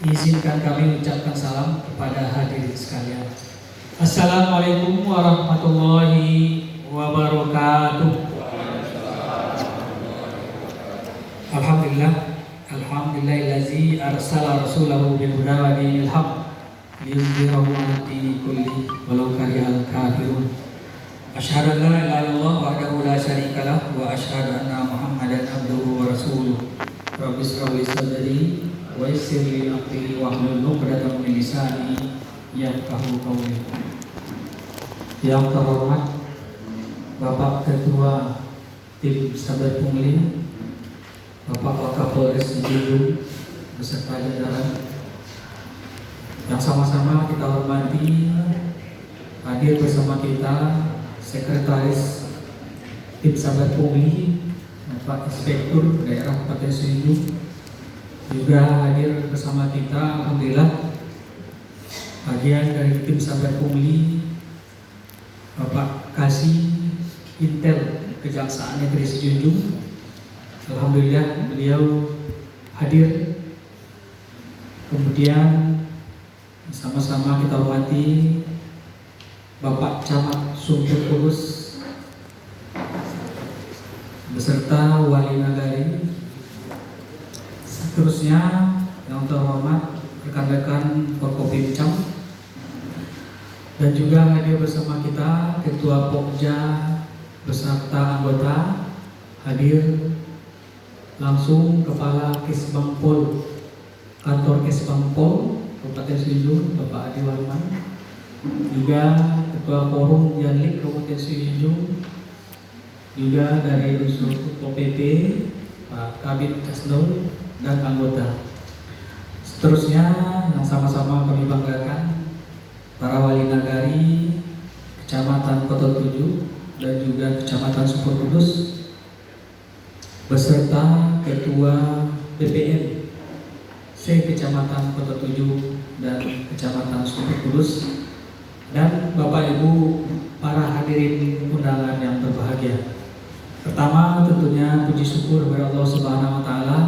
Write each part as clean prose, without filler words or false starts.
Izinkan kami ucapkan salam kepada hadirin sekalian. Assalamualaikum warahmatullahi wabarakatuh. Alhamdulillahillazi arsala rasulahu bil huda wa dinil haq liyudhhirahu 'ala dini kulli walau karihal kafirun. Asyhadu an la ilaha illallah wahdahu la syarikalah wa asyhadu anna Muhammadan abduhu wa rasuluh. Rabbi shrah li sadri wa yassir li amri wahlul 'uqdatam min lisani yafqahu qawli. Yang terhormat Bapak Ketua Tim Sahabat Pungli, Bapak Wakapolres Cianjur beserta jajaran yang sama-sama kita hormati, hadir bersama kita Sekretaris Tim Sahabat Pungli Bapak Inspektur Daerah Kabupaten Cianjur, juga hadir bersama kita alhamdulillah bagian dari Tim Sahabat Pungli Bapak Kasih Intel Kejaksaan Negeri Cianjur. Alhamdulillah beliau hadir. Kemudian sama-sama kita hormati Bapak Camat Sumber Kudus beserta Wali Nagari. Seterusnya yang terhormat rekan-rekan Forkopimcam, dan juga hadir bersama kita Ketua Pokja beserta anggota, hadir langsung Kepala Kesbangpol, Kantor Kesbangpol Kabupaten Cianjur Bapak Adi Warman, juga Ketua Forum Janlik Kabupaten Cianjur, juga dari unsur PP Pak Kabid Kasdol dan anggota. Seterusnya yang sama-sama kami banggakan para wali nagari Kecamatan Kota 7 dan juga Kecamatan Sumber Kudus beserta Ketua BPN Kecamatan Kota 7 dan Kecamatan Sumber Kudus, dan Bapak Ibu para hadirin undangan yang berbahagia. Pertama tentunya puji syukur kepada Allah Subhanahu wa taala,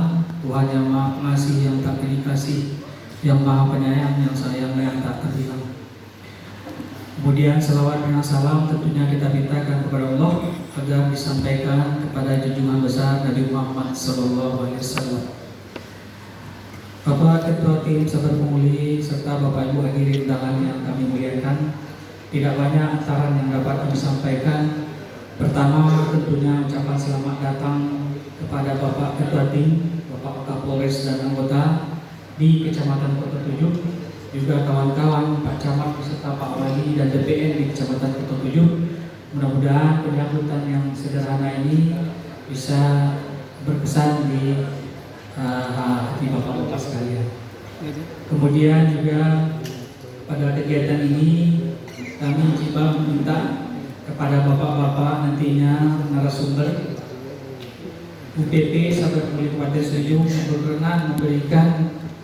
Tuhan yang Maha Pengasih, yang tak dikasih, yang Maha Penyayang, yang sayang, yang tak terhilang. Kemudian selawat dan salam tentunya kita mintakan kepada Allah agar disampaikan kepada junjungan besar Nabi Muhammad SAW. Bapak Ketua Tim Sahabat Pungli serta Bapak Ibu hadirin undangan yang kami muliakan, tidak banyak antara yang dapat kami sampaikan. Pertama tentunya ucapan selamat datang kepada Bapak Ketua Tim, Bapak Kapolres dan anggota di Kecamatan Kota 7, juga kawan-kawan Pak Camat beserta Pak Wali dan DPN di Kecamatan Kota 7. Mudah-mudahan penyambutan yang sederhana ini bisa berkesan di hati Bapak-Bapak sekalian. Kemudian juga pada kegiatan ini kami coba meminta kepada Bapak-Bapak nantinya narasumber UPP Sahabat Pungli Kabupaten Cianjur berkenan memberikan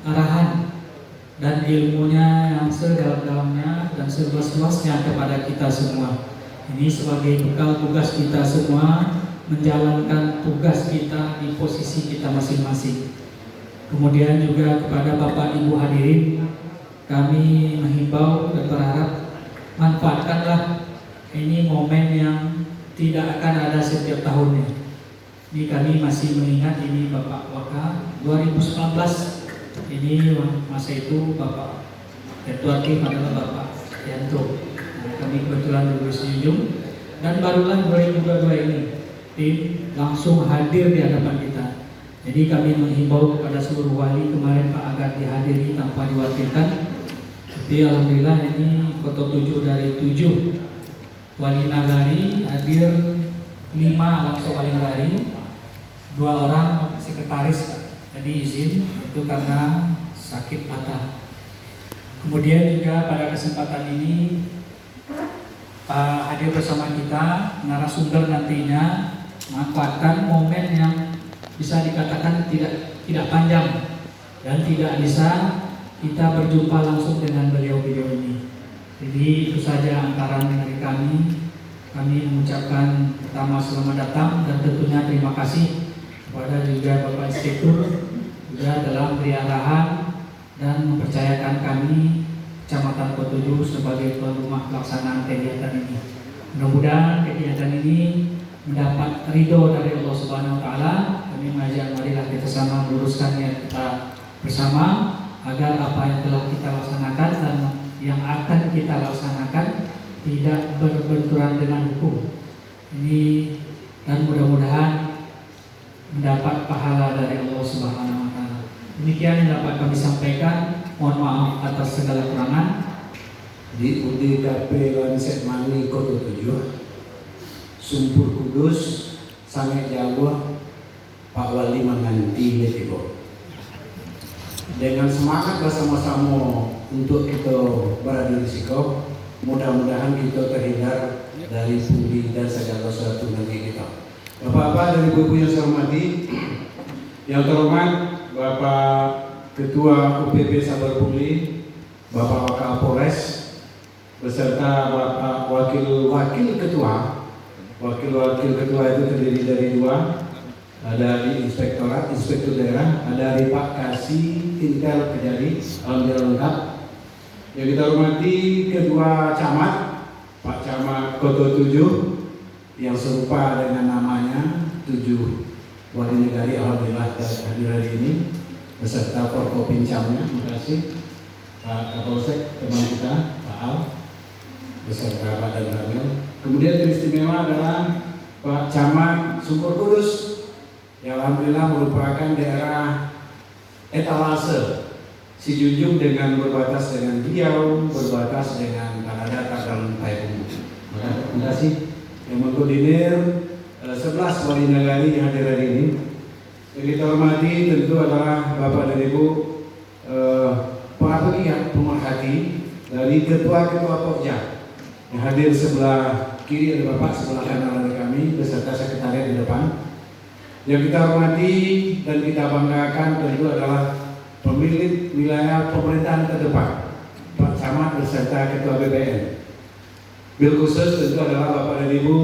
arahan dan ilmunya yang sedalam-dalamnya dan seluas-luasnya kepada kita semua. Ini sebagai bekal tugas kita semua menjalankan tugas kita di posisi kita masing-masing. Kemudian juga kepada Bapak Ibu hadirin, kami menghimbau dan berharap manfaatkanlah ini momen yang tidak akan ada setiap tahunnya. Ini kami masih mengingat ini Bapak Waka 2019. Ini masa itu Bapak Ketua Tim adalah Bapak Yanto. Nah, kami kebetulan dulu setuju, dan barulah 2022 ini tim langsung hadir di hadapan kita. Jadi kami menghimbau kepada seluruh wali kemarin Pak agar dihadiri tanpa diwakilkan. Jadi alhamdulillah ini Kota 7 dari 7 wali nagari hadir, 5 langsung wali nagari, 2 orang sekretaris. Jadi izin itu karena sakit mata. Kemudian juga pada kesempatan ini hadir bersama kita narasumber nantinya manfaatkan momen yang bisa dikatakan tidak panjang dan tidak bisa kita berjumpa langsung dengan beliau-beliau ini. Jadi itu saja antara dari kami. Kami mengucapkan pertama selamat datang dan tentunya terima kasih kepada juga Bapak Inspektur juga dalam beri arahan dan mempercayakan kami Kecamatan Kotuju sebagai tuan rumah pelaksanaan kegiatan ini. Mudah-mudahan kegiatan ini mendapat ridho dari Allah Subhanahu wa taala. Kami mengajak marilah kita sama meluruskan niat kita bersama agar apa yang telah kita laksanakan dan yang akan kita laksanakan tidak berbenturan dengan hukum. Ini dan mudah-mudahan mendapat pahala dari Allah Subhanahu wa taala. Demikian yang dapat kami sampaikan. Mohon maaf atas segala kurangan. Di UDKP Lansek Mani Kota 7 Sumpur Kudus Sangat Jawa Pak Wali menganti Letibo. Dengan semangat bersama-sama untuk kita berada di risiko, mudah-mudahan kita terhindar dari pungli dan segala sesuatu nanti kita. Bapak-bapak dan ibu-ibu yang saya hormati, yang terhormat Bapak Ketua UPP Sabar Pungli, Bapak Wakapolres, beserta Bapak Wakil Ketua. Wakil Ketua itu terdiri dari dua, ada di Inspektorat, Inspektur Daerah, ada di Pak Kasih Intel Kejari, alhamdulillah lengkap. Yang kita hormati kedua camat, Pak Camat Kota 7, yang serupa dengan namanya 7 wali negari, alhamdulillah hadir hari ini. Beserta Forkopincamnya, terima kasih Pak Kapolsek, teman kita Pak Al, beserta Pak Dan Ramil. Kemudian teristimewa adalah Pak Camat Sumpur Kudus, yang alhamdulillah merupakan daerah etalase Sijunjung dengan berbatas dengan Riau, berbatas dengan Tanah Datar dan Taipungu. Terima kasih yang mengkoordinir 11 wali negari yang hadir hari ini. Yang kita hormati tentu adalah Bapak dan Ibu para pegiat pemerhati dari ketua-ketua Pokja yang hadir sebelah kiri ada Bapak, sebelah kanan ada kami beserta sekretariat di depan. Yang kita hormati dan kita banggakan tentu adalah pemilik wilayah pemerintahan terdepan, Pak Camat beserta Ketua BPN. Bil khusus tentu adalah Bapak dan Ibu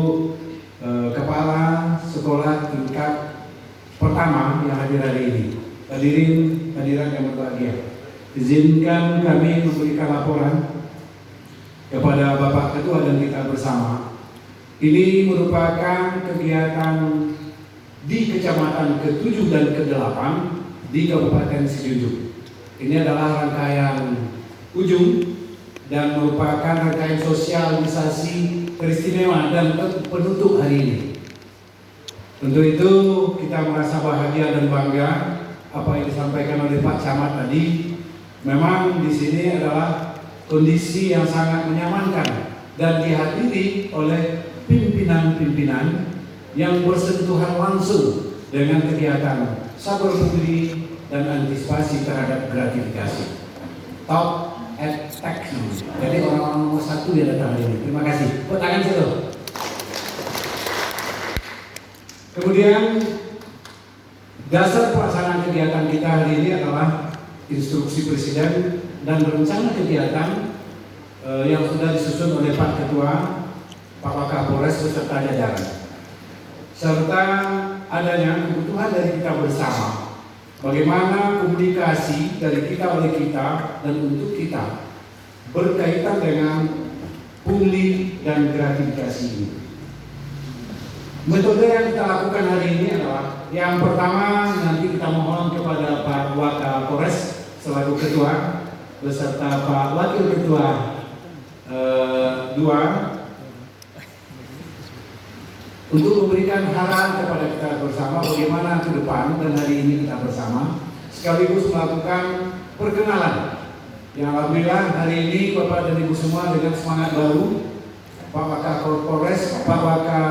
Kepala Sekolah tingkat pertama yang hadir hari ini. Hadiran yang berbahagia, izinkan kami memberikan laporan kepada Bapak Ketua dan kita bersama. Ini merupakan kegiatan di Kecamatan ke-7 dan ke-8 di Kabupaten Sijunjung. Ini adalah rangkaian ujung dan merupakan rangkaian sosialisasi teristimewa dan penutup hari ini. Tentu itu kita merasa bahagia dan bangga apa yang disampaikan oleh Pak Camat tadi. Memang di sini adalah kondisi yang sangat menyamankan dan dihadiri oleh pimpinan-pimpinan yang bersentuhan langsung dengan kegiatan sabar pungli dan antisipasi terhadap gratifikasi. Top at tax. Jadi orang-orang nomor 1 yang datang hari ini. Terima kasih. Tepuk tangan situ. Kemudian dasar pelaksanaan kegiatan kita hari ini adalah instruksi Presiden dan rencana kegiatan yang sudah disusun oleh Pak Ketua, Pak Wakapolres beserta jajaran, serta adanya kebutuhan dari kita bersama. Bagaimana komunikasi dari kita oleh kita dan untuk kita berkaitan dengan pungli dan gratifikasi ini. Metode yang kita lakukan hari ini adalah yang pertama, nanti kita mohon kepada Pak Wakapolres selaku Ketua beserta Pak Wakil Ketua 2 untuk memberikan arahan kepada kita bersama bagaimana ke depan, dan hari ini kita bersama sekaligus melakukan perkenalan. Yang alhamdulillah hari ini Bapak dan Ibu semua dengan semangat baru, Pak Wakapolres, Pak Waka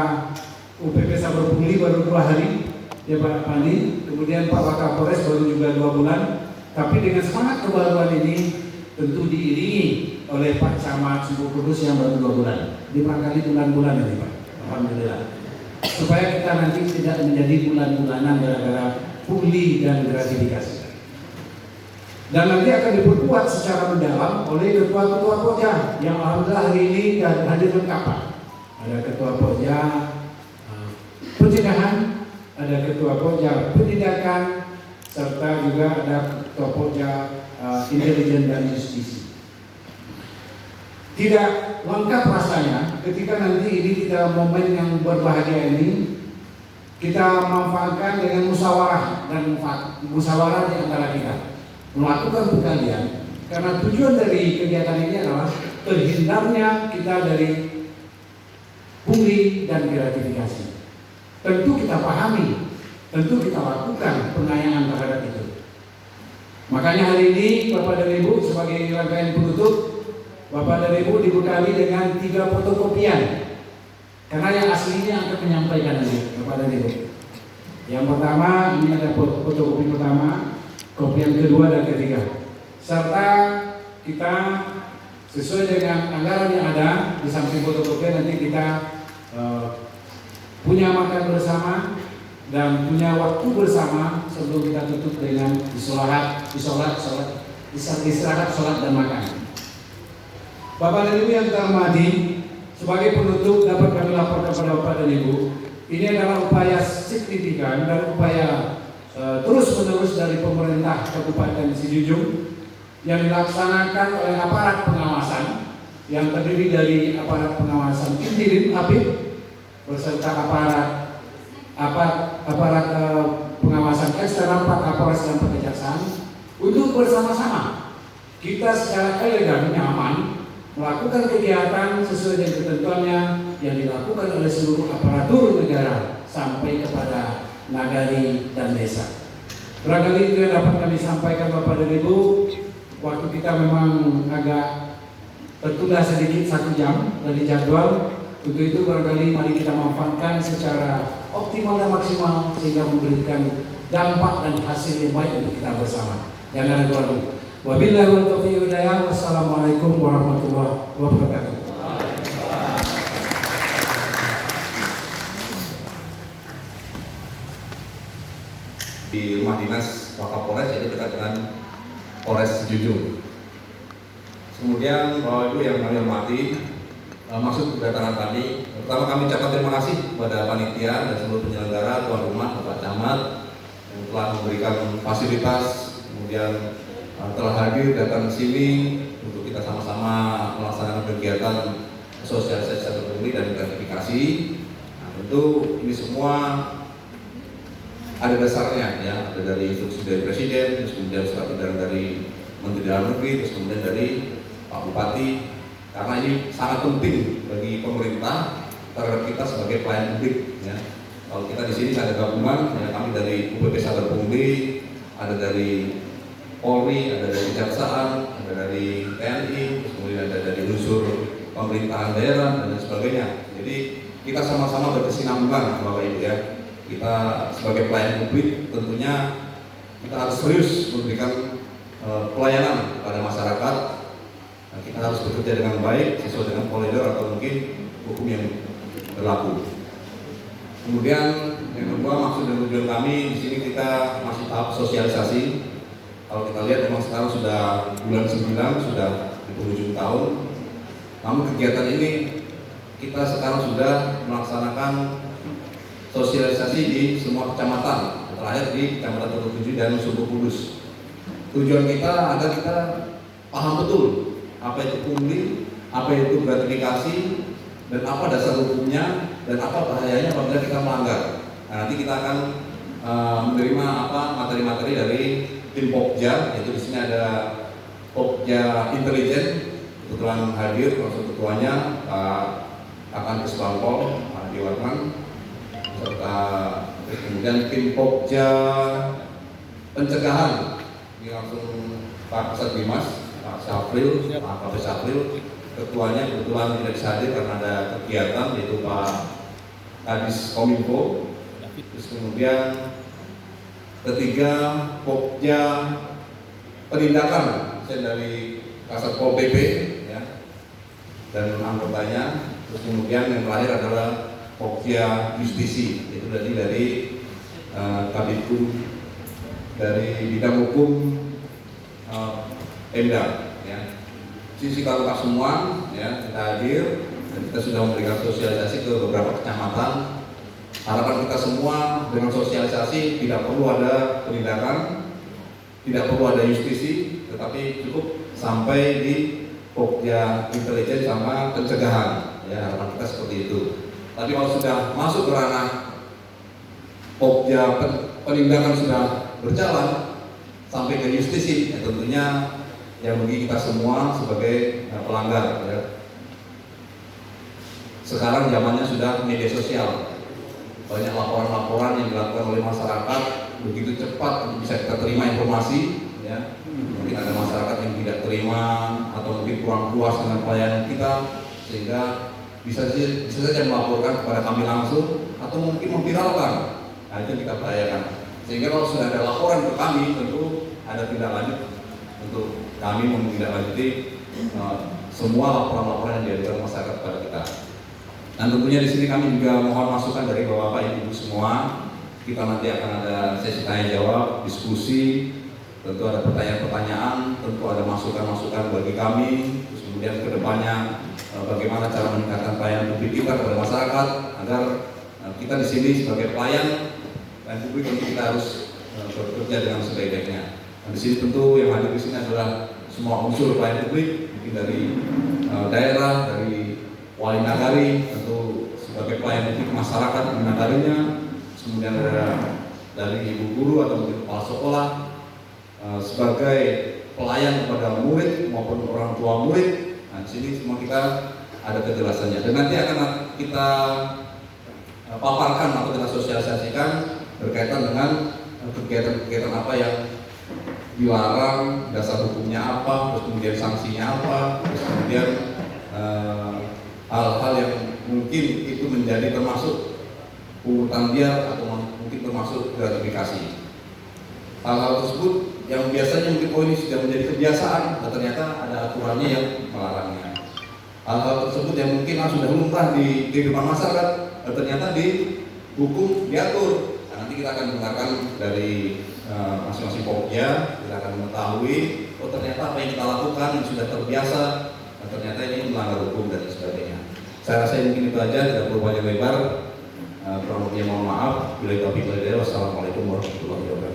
UPP Sabar Pungli baru 2 hari, ya Pak Pandi, kemudian Pak Wakapolres baru juga 2 bulan, tapi dengan semangat kebaruan ini tentu diiringi oleh Pak Camat Sumpur Kudus yang baru 2 bulan. Ini barangkali bulan-bulan ini Pak, alhamdulillah. Supaya kita nanti tidak menjadi bulan-bulanan gara-gara pungli dan gratifikasi. Dan nanti akan diperkuat secara mendalam oleh ketua-ketua Pokja yang alhamdulillah hari ini hadir lengkap. Ada ketua Pokja pencegahan, ada ketua Pokja penindakan, serta juga ada Pokja Intelijen dan Justisi. Tidak lengkap rasanya ketika nanti ini kita momen yang berbahagia ini kita manfaatkan dengan musyawarah dan musyawarah di antara kita melakukan pengalian, karena tujuan dari kegiatan ini adalah terhindarnya kita dari pungli dan gratifikasi. Tentu kita pahami, tentu kita lakukan pengayaan terhadap itu. Makanya hari ini Bapak dan Ibu sebagai rangkaian penutup, Bapak dan Ibu dibekali dengan 3 fotokopian. Karena yang aslinya akan menyampaikan nanti Bapak dan Ibu. Yang pertama ini ada fotokopi pertama, kopi yang kedua dan ketiga. Serta kita sesuai dengan anggaran yang ada di samping fotokopi nanti kita punya makan bersama dan punya waktu bersama sebelum kita tutup dengan istirahat, sholat dan makan. Bapak dan Ibu yang terhormati, sebagai penutup dapat kami laporkan kepada Bapak dan Ibu, ini adalah upaya signifikan dan upaya terus-menerus dari pemerintah Kabupaten Sijujung yang dilaksanakan oleh aparat pengawasan yang terdiri dari aparat pengawasan Intilim Apip beserta aparat pengawasan eksternal Pak Kapolres dan Kejaksaan untuk bersama-sama kita secara elegan nyaman melakukan kegiatan sesuai dengan ketentuannya yang dilakukan oleh seluruh aparatur negara sampai kepada nagari dan desa. Barangkali itu yang dapat kami sampaikan Bapak dan Ibu. Waktu kita memang agak tertunda sedikit 1 jam dari jadwal. Untuk itu barangkali mari kita manfaatkan secara optimal dan maksimal sehingga memberikan dampak dan hasil yang baik untuk kita bersama. Jangan ragu-ragu. Wabillahi wal taufiq wal hidayah. Wassalamualaikum warahmatullahi wabarakatuh. Di rumah dinas Wakapolres, yaitu dekat dengan Polres Sijujung. Kemudian Bapak Ibu yang kami hormati, maksud kedatangan kami, pertama kami ucapkan terima kasih kepada panitia dan seluruh penyelenggara, tuan rumah, Bapak Camat yang telah memberikan fasilitas, kemudian telah hadir datang ke sini untuk kita sama-sama melaksanakan kegiatan sosialisasi pungli dan gratifikasi. Nah, tentu ini semua ada dasarnya, ya, ada dari instruksi dari Presiden, terus kemudian surat edaran dari Menteri Dalam Negeri, terus kemudian dari Pak Bupati, karena ini sangat penting bagi pemerintah terhadap kita sebagai pelayan publik. Ya. Kalau kita di sini ada gabungan, ya, kami dari UPP Sabar Pungli, ada dari Polri, ada dari Kejaksaan, ada dari TNI, terus kemudian ada dari unsur pemerintahan daerah dan lain sebagainya. Jadi kita sama-sama berkesinambungan, Bapak Ibu, ya. Kita sebagai pelayan publik tentunya kita harus serius memberikan pelayanan kepada masyarakat. Nah, kita harus bekerja dengan baik sesuai dengan koridor atau mungkin hukum yang berlaku. Kemudian yang kedua, maksud dan tujuan kami di sini kita masih tahap sosialisasi. Kalau kita lihat memang sekarang sudah bulan 9, sudah di penghujung tahun. Namun kegiatan ini kita sekarang sudah melaksanakan sosialisasi di semua kecamatan, terakhir di Kecamatan Tutup Tujuh dan Sumber Kudus. Tujuan kita agar kita paham betul apa itu pungli, apa itu gratifikasi, dan apa dasar hukumnya, dan apa bahayanya apabila kita melanggar. Nah, nanti kita akan menerima materi-materi dari tim Pokja, yaitu di sini ada Pokja Intelijen, kebetulan hadir langsung ketuanya Pak Akan Kesbangpol, Pak Diwarman, serta kemudian tim Pokja Pencegahan, ini langsung Pak Kasat Bimas, Pak Syafril, Pak Kapolres Syafril, ketuanya kebetulan tidak bisa hadir karena ada kegiatan, yaitu Pak Kadis Kominfo. Terus kemudian ketiga Pokja Penindakan, saya dari Kasat Pol PP, ya, dan anggotanya. Terus kemudian yang terakhir adalah Pokja Justisi, itu dari Kabitkum dari bidang hukum Pemda, ya. Sisi kakak semua, ya, kita hadir dan kita sudah memberikan sosialisasi ke beberapa kecamatan. Harapan kita semua dengan sosialisasi tidak perlu ada penindakan, tidak perlu ada justisi, tetapi cukup sampai di Pokja intelijen sama pencegahan. Ya, harapan kita seperti itu. Tapi kalau sudah masuk ke ranah Pokja penindakan sudah berjalan sampai ke justisi, ya tentunya yang bagi kita semua sebagai pelanggar. Ya. Sekarang zamannya sudah media sosial, banyak laporan-laporan yang dilakukan oleh masyarakat begitu cepat untuk bisa kita terima informasi. Ya. Mungkin ada masyarakat yang tidak terima atau mungkin kurang puas dengan pelayanan kita, sehingga bisa saja melaporkan kepada kami langsung atau mungkin memviralkan. Nah, itu kita percayakan. Sehingga kalau sudah ada laporan ke kami, tentu ada tindak lanjut untuk kami menindaklanjuti semua laporan-laporan yang diajukan masyarakat kepada kita. Dan tentunya di sini kami juga mohon masukan dari Bapak Ibu semua. Kita nanti akan ada sesi tanya jawab, diskusi. Tentu ada pertanyaan-pertanyaan, tentu ada masukan-masukan bagi kami. Terus kemudian kedepannya bagaimana cara meningkatkan pelayanan publik kita kepada masyarakat agar kita di sini sebagai pelayan dan publik tentu kita harus bekerja dengan sebaik-baiknya. Nah, di sini tentu yang hadir di sini adalah semua unsur pelayan publik, mungkin dari daerah, dari wali nagari, tentu sebagai pelayan publik masyarakat di nagarinya, kemudian ada dari ibu guru atau mungkin kepala sekolah. Sebagai pelayan kepada murid maupun orang tua murid, nah di sini semua kita ada kejelasannya. Dan nanti akan kita paparkan atau kita sosialisasikan berkaitan dengan kegiatan-kegiatan apa yang dilarang, dasar hukumnya apa, terus kemudian sanksinya apa, terus kemudian hal-hal yang mungkin itu menjadi termasuk pungutan liar atau mungkin termasuk gratifikasi. Hal-hal tersebut yang biasanya mungkin ini sudah menjadi kebiasaan, dan ternyata ada aturannya yang melarangnya. Hal-hal tersebut yang mungkin sudah lumrah di kehidupan masyarakat, dan ternyata di hukum diatur. Nah, nanti kita akan dengarkan dari masing-masing Pokja, kita akan mengetahui ternyata apa yang kita lakukan yang sudah terbiasa, dan ternyata ini melanggar hukum dan sebagainya. Saya rasa mungkin itu aja, tidak perlu banyak lebar. Kurang lebihnya mohon maaf. Bila taufiq wal hidayah. Wassalamualaikum warahmatullahi wabarakatuh.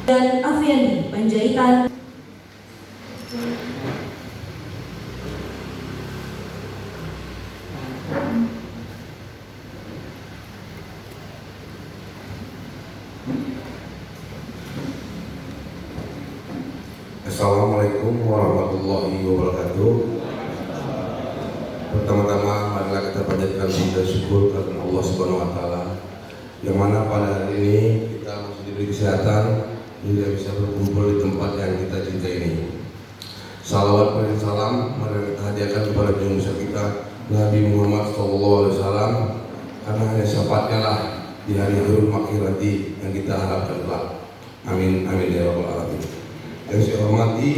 Dan Afriani Panjaitan. Assalamualaikum warahmatullahi wabarakatuh. Pertama-tama marilah kita panjatkan puji dan syukur karena Allah Subhanahu wa taala yang mana pada hari ini kita masih diberi kesehatan hingga bisa berkumpul di tempat yang kita cintai ini. Salawat dan salam mari kita hadiahkan kepada junjungan besar kita Nabi Muhammad SAW, karena hanya syafaatnya lah di hari Harul Makhirati yang kita harapkan kelak. Amin amin ya rabbal alamin. Yang saya hormati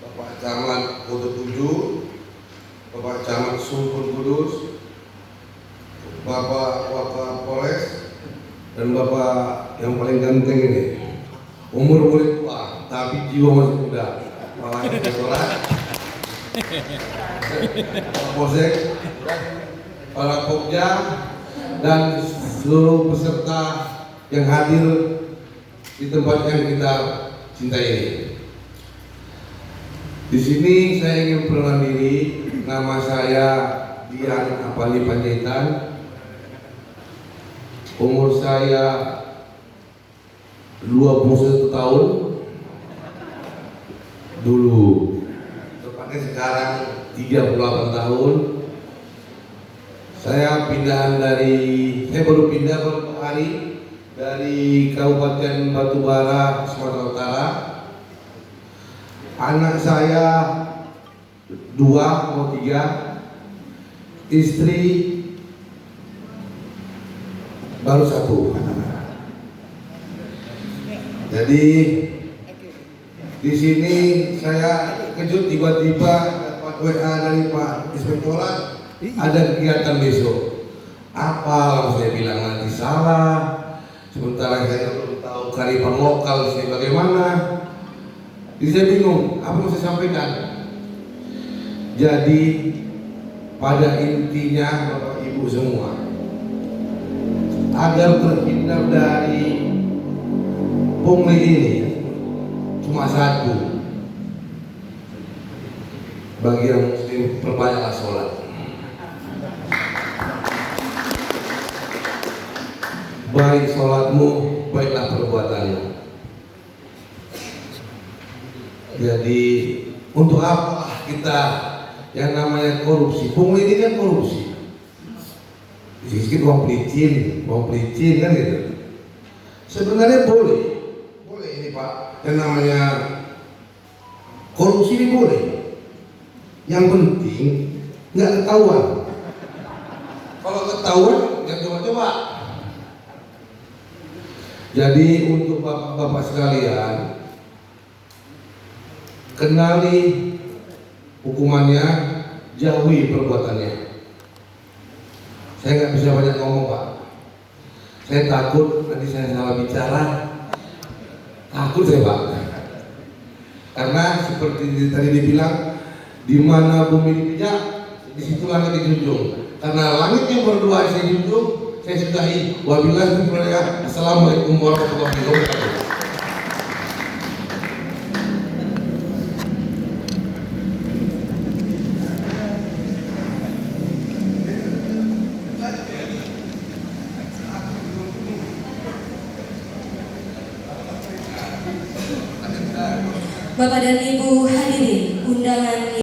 Bapak Camat Kota 7, Bapak Camat Sumpur Kudus, Bapak Polres, dan Bapak yang paling ganteng ini. Umur murid tua, tapi jiwa masih muda. Malah sholat, Pak Polsek, para Pokja, dan seluruh peserta yang hadir di tempat yang kita cintai ini. Di sini saya ingin perkenalan diri. Nama saya Dian Apali Panjaitan. Umur saya 21 tahun. Dulu, tepatnya sekarang 38 tahun. Saya baru pindah beberapa hari dari Kabupaten Batubara, Sumatera Utara. Anak saya 2 atau 3, istri baru 1. Jadi di sini saya kejut tiba-tiba dapat WA dari Pak Inspektorat ada kegiatan besok. Apa saya bilang nanti salah. Sementara saya belum tahu kearifan lokal sih bagaimana. Jadi saya bingung, apa yang saya sampaikan. Jadi pada intinya Bapak Ibu semua, agar terhindar dari pungli ini cuma satu, bagi yang muslim perbanyaklah sholat. Baik sholatmu, baiklah perbuatanmu. Jadi untuk apa kita yang namanya korupsi? Pungli ini kan korupsi. Sedikit uang pelicin kan gitu. Sebenarnya boleh ini Pak, yang namanya korupsi ini boleh. Yang penting nggak ketahuan. Kalau ketahuan, jangan coba-coba. Jadi untuk bapak-bapak sekalian, kenali hukumannya, jauhi perbuatannya. Saya nggak bisa banyak ngomong Pak. Saya takut nanti saya salah bicara. Takut saya Pak. Karena seperti tadi dibilang, di mana bumi dipijak, di situ langit dijunjung. Karena langit yang berdua saya junjung, saya sudahi. Wabillahi taufiq. Assalamualaikum warahmatullahi wabarakatuh. Bapak dan Ibu hadirin undangan